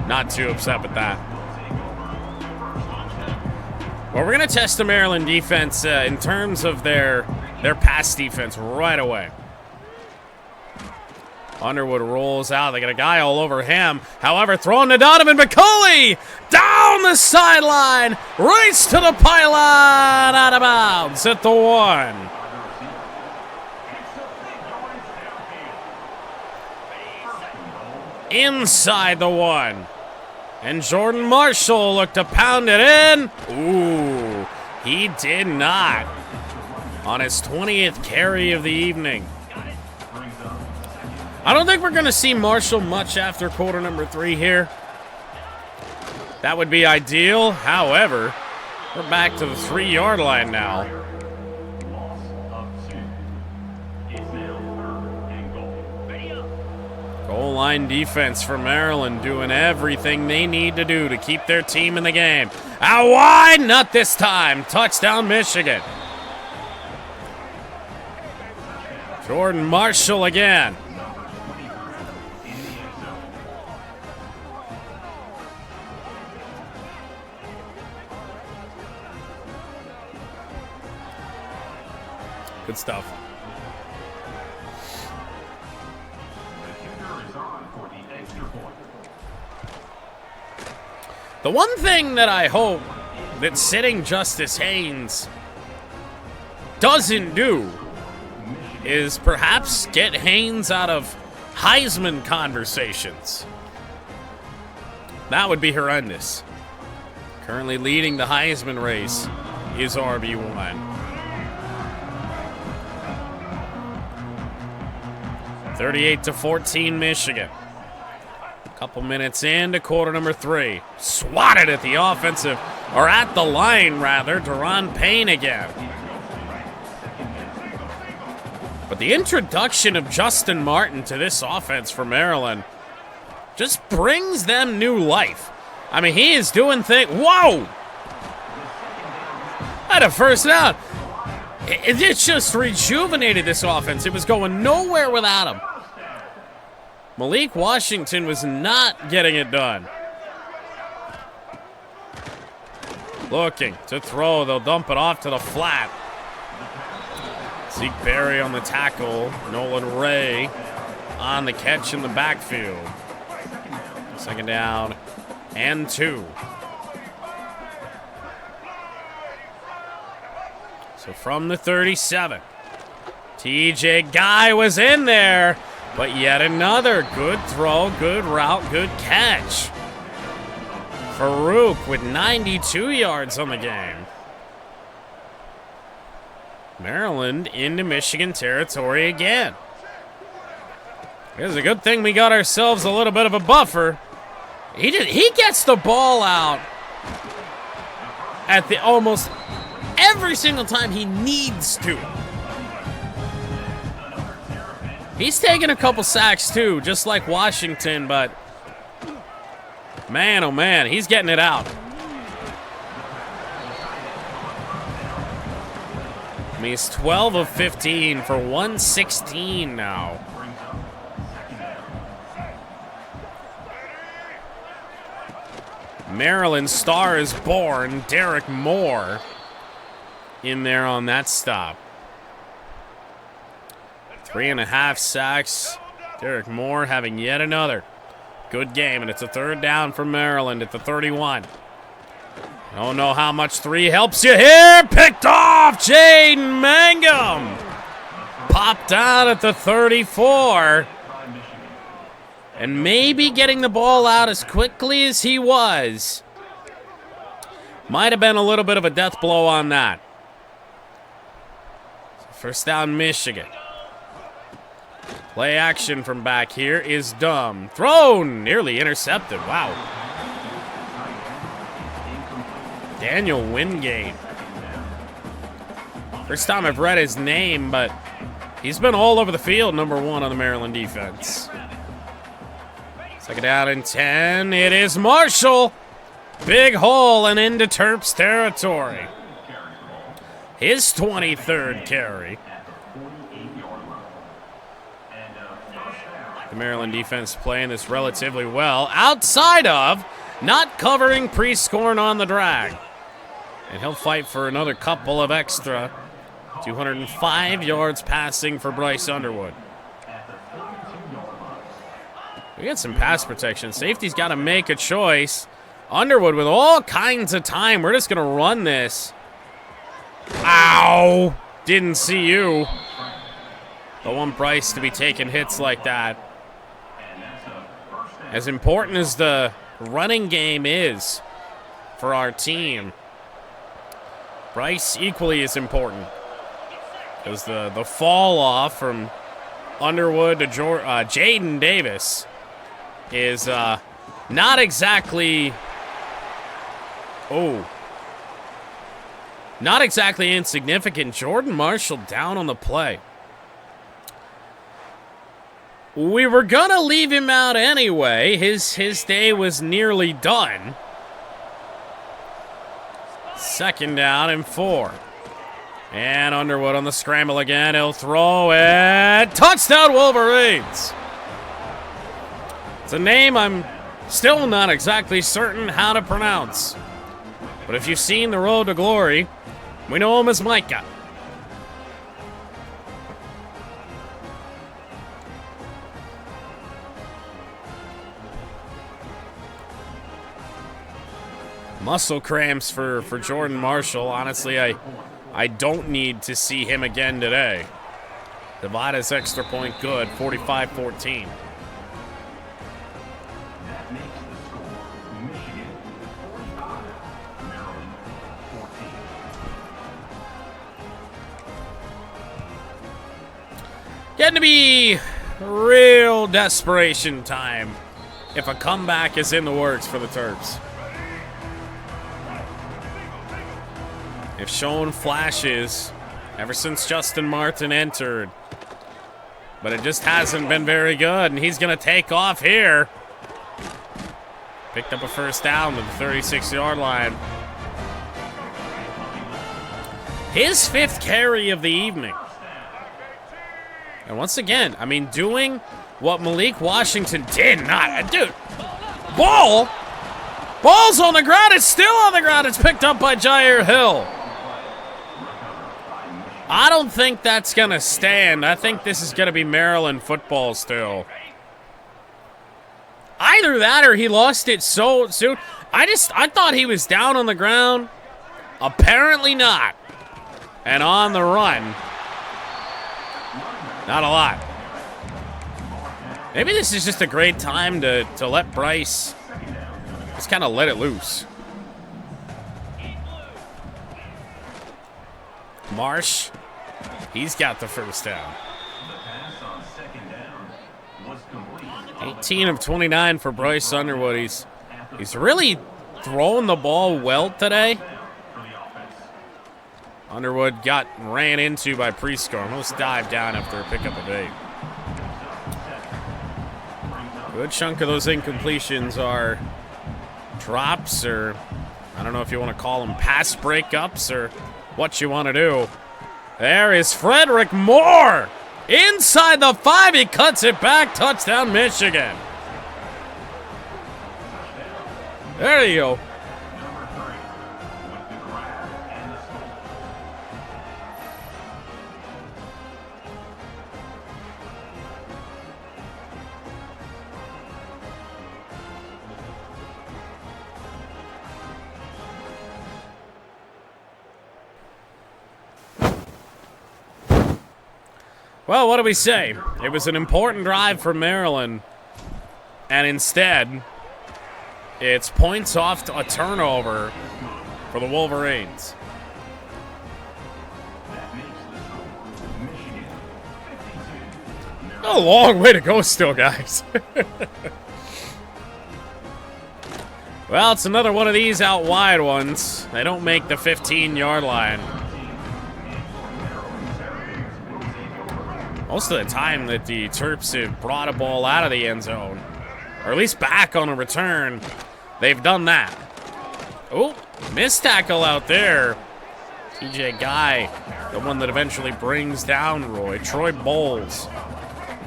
not too upset with that. Well, we're going to test the Maryland defense in terms of their pass defense right away. Underwood rolls out. They got a guy all over him. However, thrown to Donovan McCulley. Down the sideline. Race to the pylon. Out of bounds at the 1. Inside the 1. And Jordan Marshall looked to pound it in. Ooh, he did not. On his 20th carry of the evening. I don't think we're going to see Marshall much after quarter number 3 here. That would be ideal. However, we're back to the 3-yard line now. Goal line defense for Maryland doing everything they need to do to keep their team in the game. Out wide, not this time. Touchdown, Michigan. Jordan Marshall again. Good stuff. The one thing that I hope that sitting Justice Haynes doesn't do is perhaps get Haynes out of Heisman conversations. That would be horrendous. Currently leading the Heisman race is RB1. 38-14 Michigan. Couple minutes into quarter number 3. Swatted at the offensive, or at the line rather, Deron Payne again. But the introduction of Justin Martin to this offense for Maryland just brings them new life. I mean, he is doing things. Whoa! At a first down. It just rejuvenated this offense. It was going nowhere without him. Malik Washington was not getting it done. Looking to throw. They'll dump it off to the flat. Zeke Berry on the tackle. Nolan Ray on the catch in the backfield. 2nd down and 2. So from the 37, TJ Guy was in there, but yet another good throw, good route, good catch. Farouk with 92 yards on the game. Maryland into Michigan territory again. It's a good thing we got ourselves a little bit of a buffer. He gets the ball out at the almost every single time he needs to. He's taking a couple sacks too, just like Washington, but man, oh man, he's getting it out. I mean, he's 12 of 15 for 116 now. Maryland star is born. Derek Moore in there on that stop. 3.5 sacks. Derek Moore having yet another good game, and it's a third down for Maryland at the 31. I don't know how much 3 helps you here. Picked off Jaden Mangum. Popped out at the 34. And maybe getting the ball out as quickly as he was might have been a little bit of a death blow on that. First down, Michigan. Play action from back here is dumb. Thrown, nearly intercepted. Wow. Daniel Wingate. First time I've read his name, but he's been all over the field, number 1 on the Maryland defense. Second down and 10. It is Marshall. Big hole and into Terps territory. His 23rd carry. The Maryland defense playing this relatively well, outside of not covering pre-scoring on the drag. And he'll fight for another couple of extra. 205 yards passing for Bryce Underwood. We got some pass protection. Safety's got to make a choice. Underwood with all kinds of time. We're just going to run this. Ow! Didn't see you. Don't want Bryce to be taking hits like that. As important as the running game is for our team, Bryce equally is important. Because the fall off from Underwood to Jaden Davis is not exactly insignificant. Jordan Marshall down on the play. We were gonna leave him out anyway. His day was nearly done. Second down and 4. And Underwood on the scramble again. He'll throw it. Touchdown Wolverines. It's a name I'm still not exactly certain how to pronounce. But if you've seen The Road to Glory, we know him as Micah. Muscle cramps for Jordan Marshall. Honestly, I don't need to see him again today. Nevada's extra point good, 45-14. That makes the score Michigan 45, Maryland 14. Getting to be real desperation time if a comeback is in the works for the Terps. They've shown flashes ever since Justin Martin entered, but it just hasn't been very good, and he's going to take off here. Picked up a first down to the 36-yard line. His 5th carry of the evening. And once again, I mean, doing what Malik Washington did not. Dude, ball's on the ground. It's still on the ground. It's picked up by Jair Hill. I don't think that's going to stand. I think this is going to be Maryland football still. Either that or he lost it so soon. I thought he was down on the ground. Apparently not. And on the run, not a lot. Maybe this is just a great time to let Bryce just kind of let it loose. Marsh, he's got the first down. 18 of 29 for Bryce Underwood. He's really throwing the ball well today. Underwood got ran into by Prescore. Almost dived down after a pickup of 8. Good chunk of those incompletions are drops, or I don't know if you want to call them pass breakups or what you want to do. There is Frederick Moore. Inside the 5, he cuts it back. Touchdown, Michigan. There you go. Well, what do we say? It was an important drive for Maryland, and instead, it's points off a turnover for the Wolverines. A long way to go still, guys. Well, it's another one of these out wide ones. They don't make the 15-yard line. Most of the time that the Terps have brought a ball out of the end zone, or at least back on a return, they've done that. Oh, missed tackle out there. TJ Guy, the one that eventually brings down Roy. Troy Bowles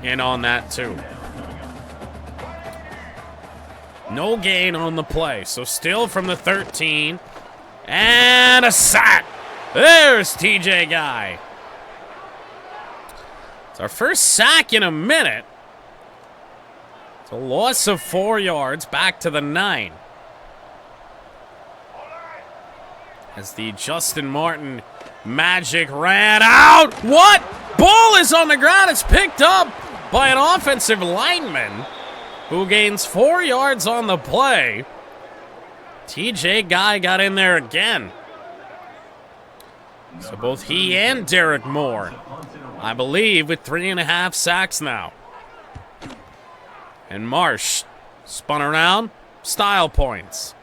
in on that too. No gain on the play, so still from the 13. And a sack. There's TJ Guy. Our first sack in a minute. It's a loss of 4 yards, back to the 9. As the Justin Martin magic ran out. What? Ball is on the ground. It's picked up by an offensive lineman who gains 4 yards on the play. TJ Guy got in there again. So both he and Derek Moore, I believe, with 3.5 sacks now. And Marsh spun around, style points.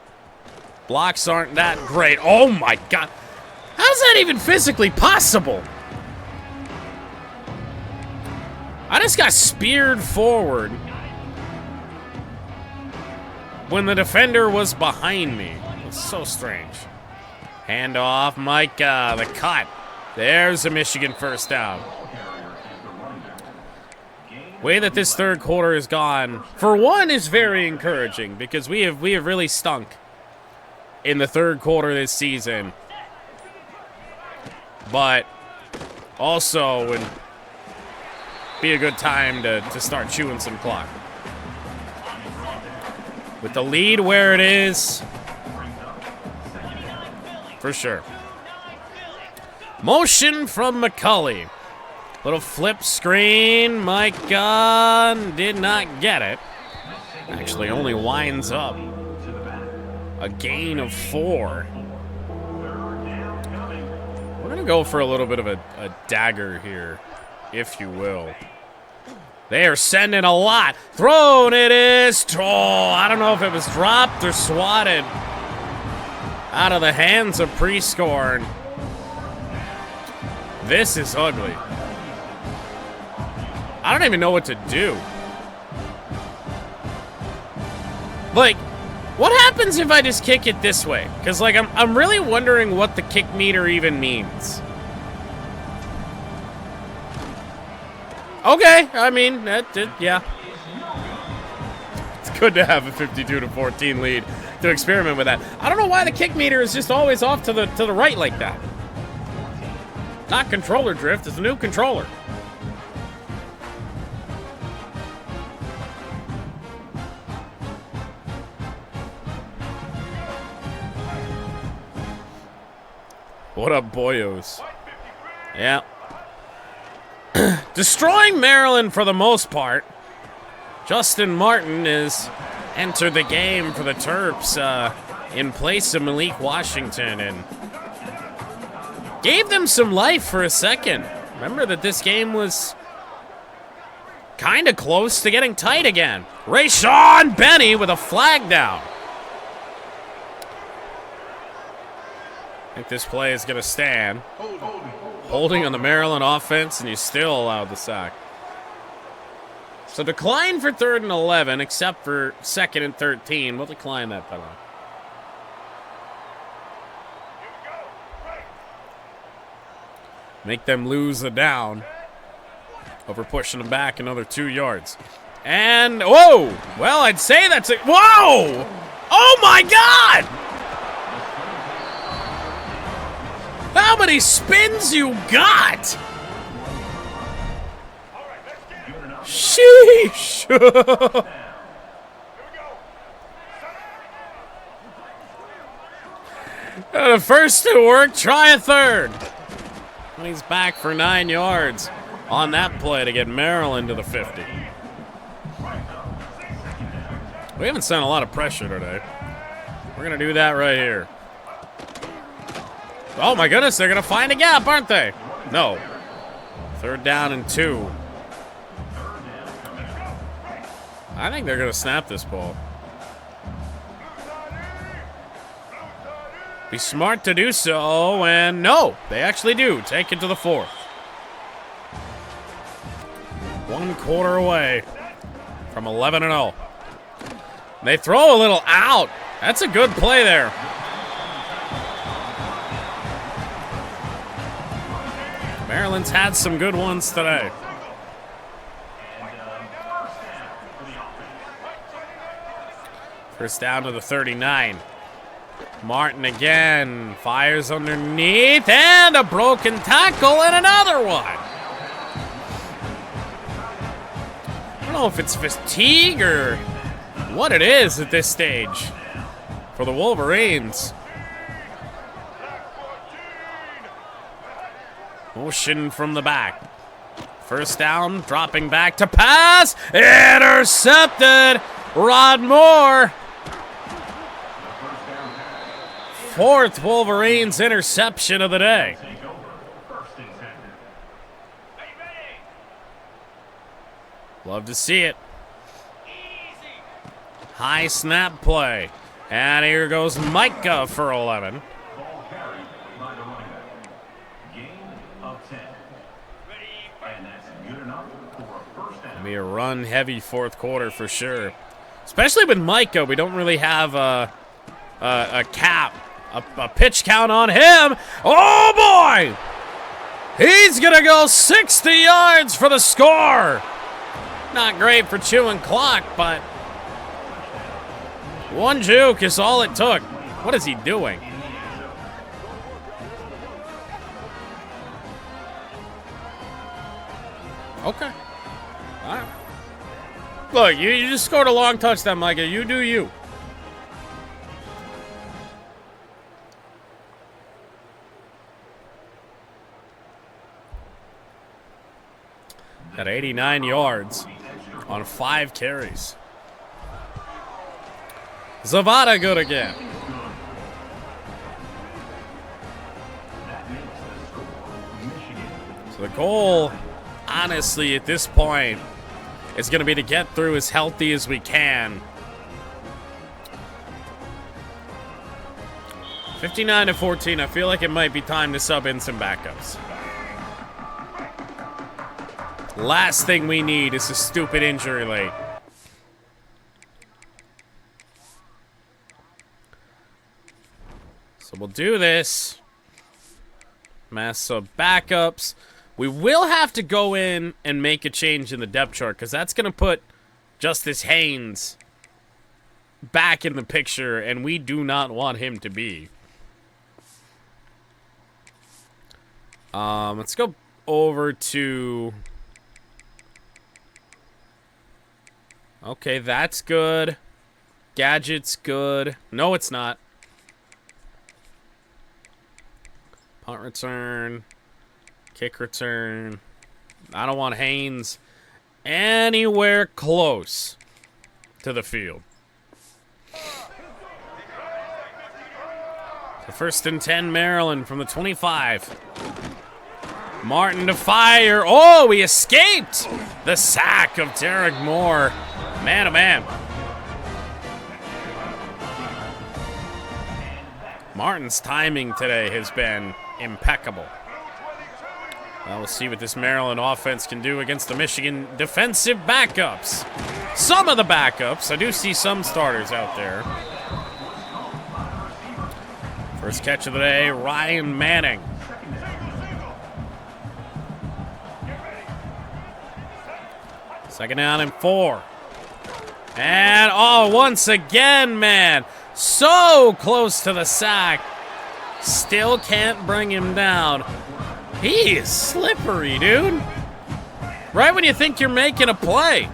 Blocks aren't that great. Oh my God. How's that even physically possible? I just got speared forward when the defender was behind me. It's so strange. Hand off, Micah, the cut. There's a Michigan first down. Way that this third quarter has gone, for one, is very encouraging because we have really stunk in the third quarter this season. But also would be a good time to start chewing some clock. With the lead where it is, for sure. Motion from McCulley. Little flip screen. Micah did not get it. Actually only winds up a gain of 4. We're going to go for a little bit of a dagger here, if you will. They are sending a lot. Thrown it is. Oh, I don't know if it was dropped or swatted out of the hands of Prescorn. This is ugly. I don't even know what to do. Like, what happens if I just kick it this way? Because, like, I'm really wondering what the kick meter even means. Okay, I mean, yeah. It's good to have a 52-14 lead to experiment with that. I don't know why the kick meter is just always off to the right like that. Not controller drift, it's a new controller. What up, boyos? Yeah. Destroying Maryland for the most part. Justin Martin has entered the game for the Terps in place of Malik Washington and gave them some life for a second. Remember that this game was kind of close to getting tight again. Rayshawn Benny with a flag down. I think this play is going to stand. Holding on the Maryland offense, and you still allowed the sack. So decline for 3rd and 11, except for 2nd and 13. We'll decline that penalty. Make them lose the down over pushing them back another 2 yards. And, whoa! Well, I'd say that's it. Whoa! Oh, my God! How many spins you got? Sheesh! The first to work, try a third. And he's back for 9 yards on that play to get Maryland to the 50. We haven't sent a lot of pressure today. We're going to do that right here. Oh my goodness, they're going to find a gap, aren't they? No. 3rd down and 2. I think they're going to snap this ball. Be smart to do so, and no, they actually do. Take it to the 4th. 1 quarter away from 11-0. They throw a little out. That's a good play there. Maryland's had some good ones today. First down to the 39. Martin again fires underneath, and a broken tackle and another one. I don't know if it's fatigue or what it is at this stage for the Wolverines. Motion from the back. First down, dropping back to pass. Intercepted. Rod Moore. 4th Wolverines interception of the day. Love to see it. High snap play. And here goes Micah for 11. It'll be a run-heavy 4th quarter for sure. Especially with Micah, we don't really have a cap. A pitch count on him. Oh, boy! He's going to go 60 yards for the score. Not great for chewing clock, but one juke is all it took. What is he doing? Okay. All right. Look, you just scored a long touchdown, Micah. You do you. At 89 yards on 5 carries. Zavada good again. So the goal, honestly, at this point, is going to be to get through as healthy as we can. 59-14, I feel like it might be time to sub in some backups. Last thing we need is a stupid injury late. So we'll do this. Mass sub backups. We will have to go in and make a change in the depth chart because that's going to put Justice Haynes back in the picture, and we do not want him to be. Let's go over to... Okay, that's good. Gadget's good. No, it's not. Punt return. Kick return. I don't want Haynes anywhere close to the field. The 1st and 10, Maryland from the 25. Martin to fire. Oh, he escaped the sack of Derek Moore. Man, oh man. Martin's timing today has been impeccable. Well, we'll see what this Maryland offense can do against the Michigan defensive backups. Some of the backups. I do see some starters out there. First catch of the day, Ryan Manning. Second down and 4. And, oh, once again, man. So close to the sack. Still can't bring him down. He is slippery, dude. Right when you think you're making a play.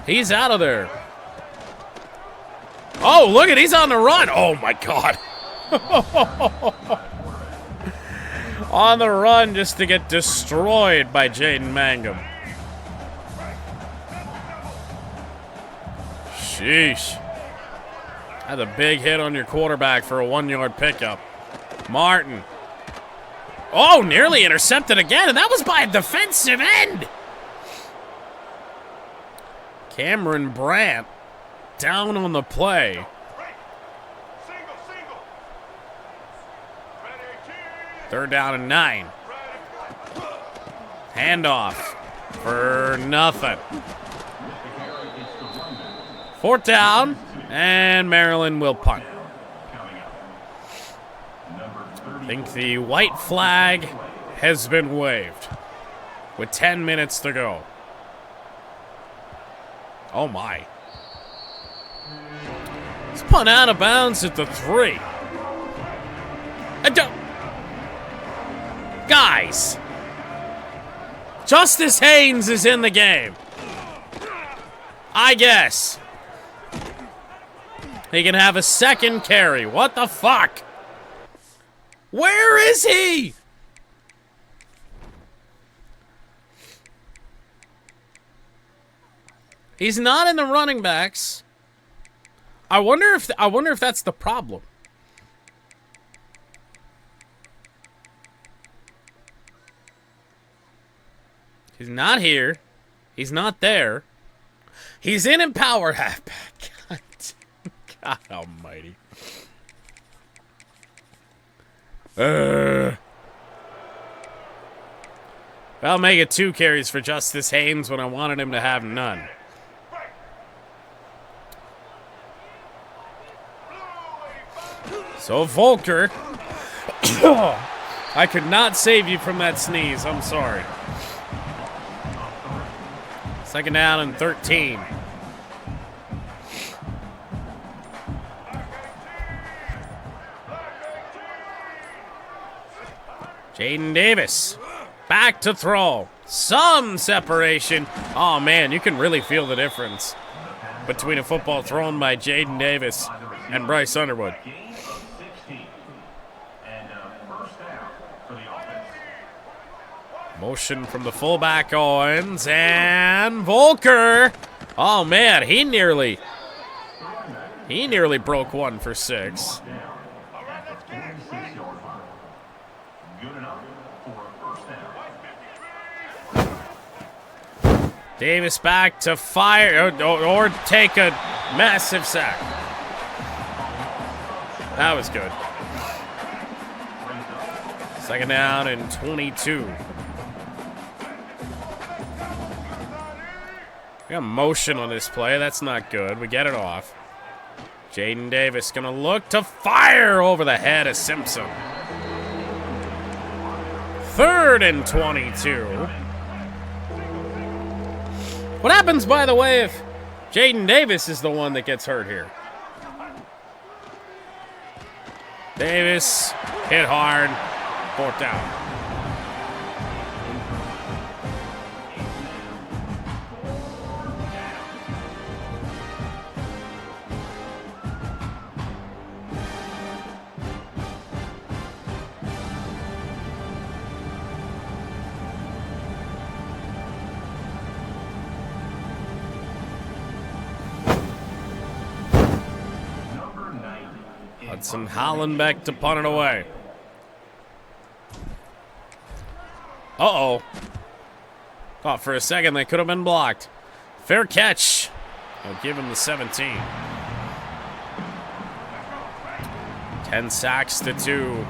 He's out of there. Oh, look at, he's on the run. Oh, my God. On the run just to get destroyed by Jaden Mangum. Sheesh. That's a big hit on your quarterback for a 1-yard pickup. Martin. Oh, nearly intercepted again, and that was by a defensive end. Cameron Brandt down on the play. Third down and 9. Handoff for nothing. 4th down, and Maryland will punt. I think the white flag has been waved with 10 minutes to go. Oh my. It's punt out of bounds at the 3. Guys, Justice Haynes is in the game. I guess. He can have a second carry. What the fuck? Where is he? He's not in the running backs. I wonder if that's the problem. He's not here. He's not there. He's in power halfback. God almighty. I'll make it 2 carries for Justice Haynes when I wanted him to have none. So Volker, I could not save you from that sneeze. I'm sorry. Second down and 13. Jaden Davis back to throw. Some separation. Oh, man, you can really feel the difference between a football thrown by Jaden Davis and Bryce Underwood. Motion from the fullback Owens, and Volker. Oh, man, he nearly broke one for 6. Davis back to fire, or take a massive sack. That was good. Second down and 22. We got motion on this play. That's not good. We get it off. Jaden Davis gonna look to fire over the head of Simpson. 3rd and 22. What happens, by the way, if Jaden Davis is the one that gets hurt here? Davis hit hard. 4th down. Hudson Hollenbeck to punt it away. Uh-oh. Thought for a second they could have been blocked. Fair catch. I'll give him the 17. 10 sacks to 2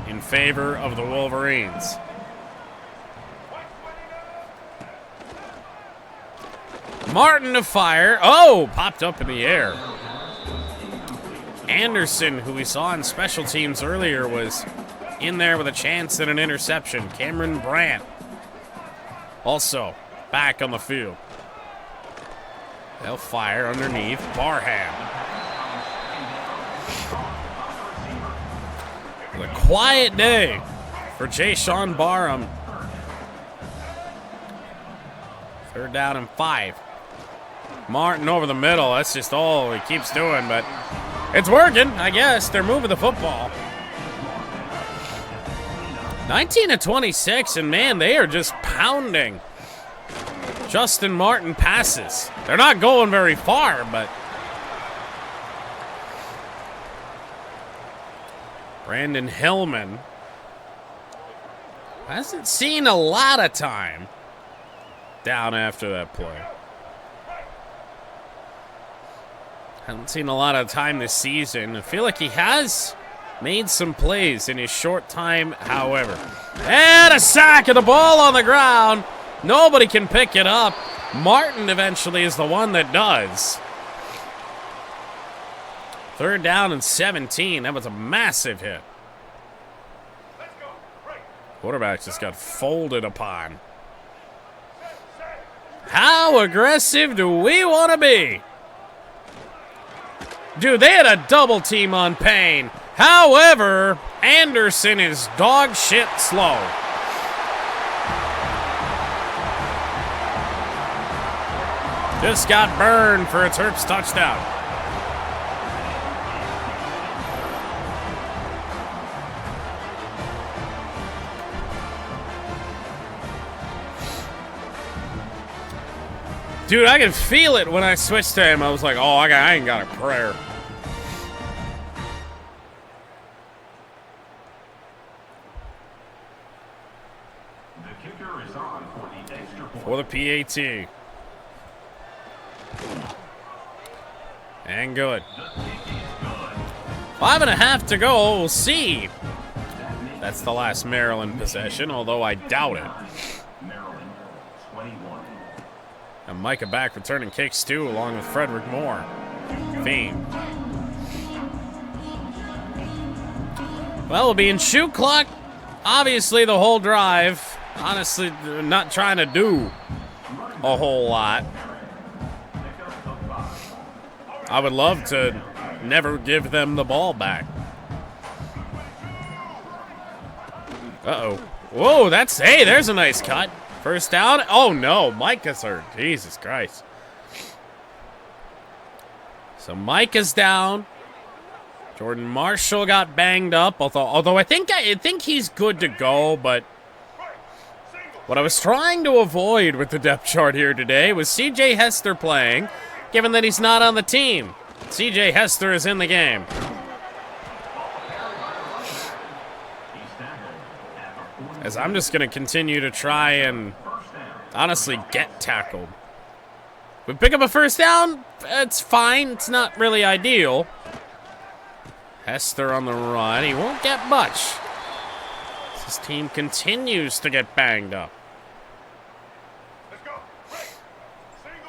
in favor of the Wolverines. Martin to fire. Oh, popped up in the air. Anderson, who we saw in special teams earlier, was in there with a chance at an interception. Cameron Brandt also back on the field. They'll fire underneath. Barham. A quiet day for Jay-Sean Barham. 3rd down and 5. Martin over the middle. That's just all he keeps doing, but it's working, I guess. They're moving the football. 19-26, and man, they are just pounding Justin Martin passes. They're not going very far, but Brandon Hillman hasn't seen a lot of time down after that play. Hasn't seen a lot of time this season. I feel like he has made some plays in his short time, however. And a sack of the ball on the ground. Nobody can pick it up. Martin eventually is the one that does. 3rd down and 17. That was a massive hit. Quarterback just got folded upon. How aggressive do we want to be? Dude, they had a double team on Payne. However, Anderson is dog shit slow. Just got burned for a Terps touchdown. Dude, I could feel it when I switched to him. I was like, oh, I ain't got a prayer. The kicker is on for the extra point. For the PAT. And good. 5.5 to go. We'll see. That's the last Maryland possession, although I doubt it. Maryland, 21. And Micah back returning kicks too, along with Frederick Moore. Fiend. Well, we'll be in shoot clock. Obviously, the whole drive. Honestly, not trying to do a whole lot. I would love to never give them the ball back. Uh-oh. Whoa, hey, there's a nice cut. 1st down. Oh, no. Micah's hurt. Jesus Christ. So Micah's down. Jordan Marshall got banged up. Although I think he's good to go, but what I was trying to avoid with the depth chart here today was C.J. Hester playing, given that he's not on the team. C.J. Hester is in the game. As I'm just going to continue to try and honestly get tackled. We pick up a 1st down, it's fine. It's not really ideal. Hester on the run. He won't get much. This team continues to get banged up.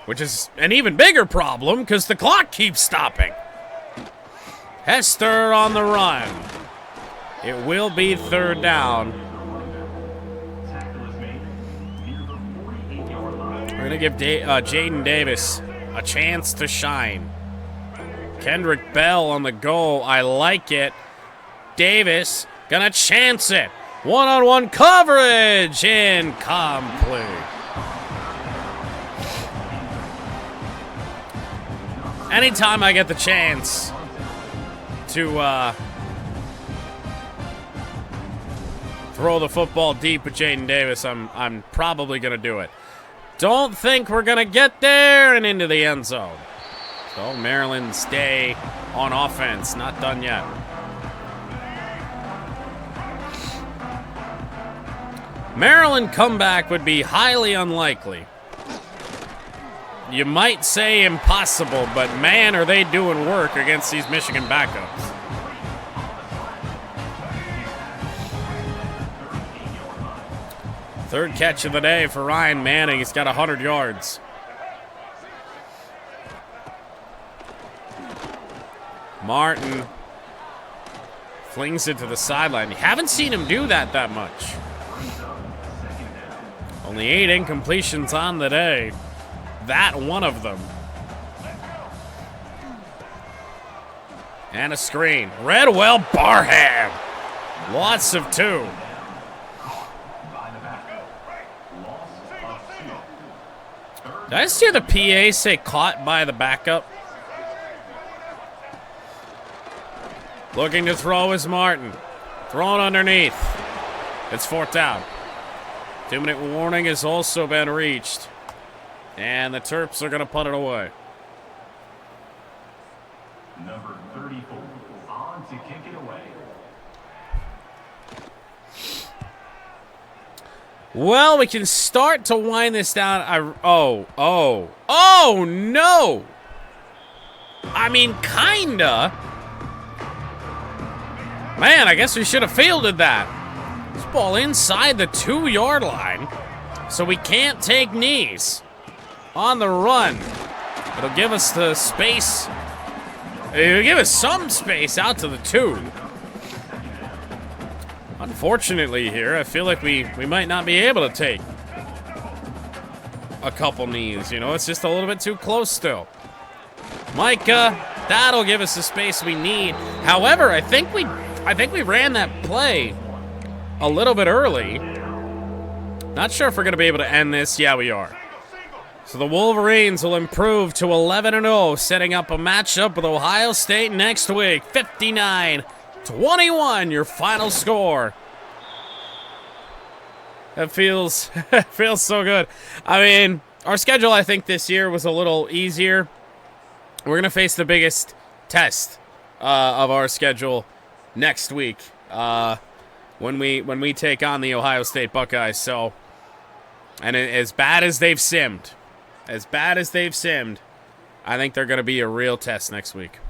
Which is an even bigger problem because the clock keeps stopping. Hester on the run. It will be 3rd down. We're going to give Jaden Davis a chance to shine. Kendrick Bell on the goal. I like it. Davis going to chance it. One-on-one coverage. Incomplete. Anytime I get the chance to throw the football deep with Jaden Davis, I'm probably going to do it. Don't think we're going to get there and into the end zone. So Maryland's day on offense, not done yet. Maryland comeback would be highly unlikely. You might say impossible, but man, are they doing work against these Michigan backups. Third catch of the day for Ryan Manning. He's got 100 yards. Martin flings it to the sideline. You haven't seen him do that much. Only 8 incompletions on the day. That one of them. And a screen. Redwell Barham. Lots of 2. Did I just hear the PA say caught by the backup? Looking to throw is Martin. Thrown underneath. It's 4th down. 2-minute warning has also been reached. And the Terps are going to punt it away. Number 34 on to kick it away. Well, we can start to wind this down. Oh, no. I mean, kinda. Man, I guess we should have fielded that. This ball inside the 2-yard line, so we can't take knees. On the run. It'll give us the space. It'll give us some space out to the 2. Unfortunately here, I feel like we might not be able to take a couple knees. You know, it's just a little bit too close still. Micah, that'll give us the space we need. However, I think we ran that play a little bit early. Not sure if we're going to be able to end this. Yeah, we are. So the Wolverines will improve to 11-0, setting up a matchup with Ohio State next week. 59-21, your final score. That feels so good. I mean, our schedule, I think, this year was a little easier. We're going to face the biggest test of our schedule next week when we take on the Ohio State Buckeyes. So, and as bad as they've simmed, I think they're going to be a real test next week.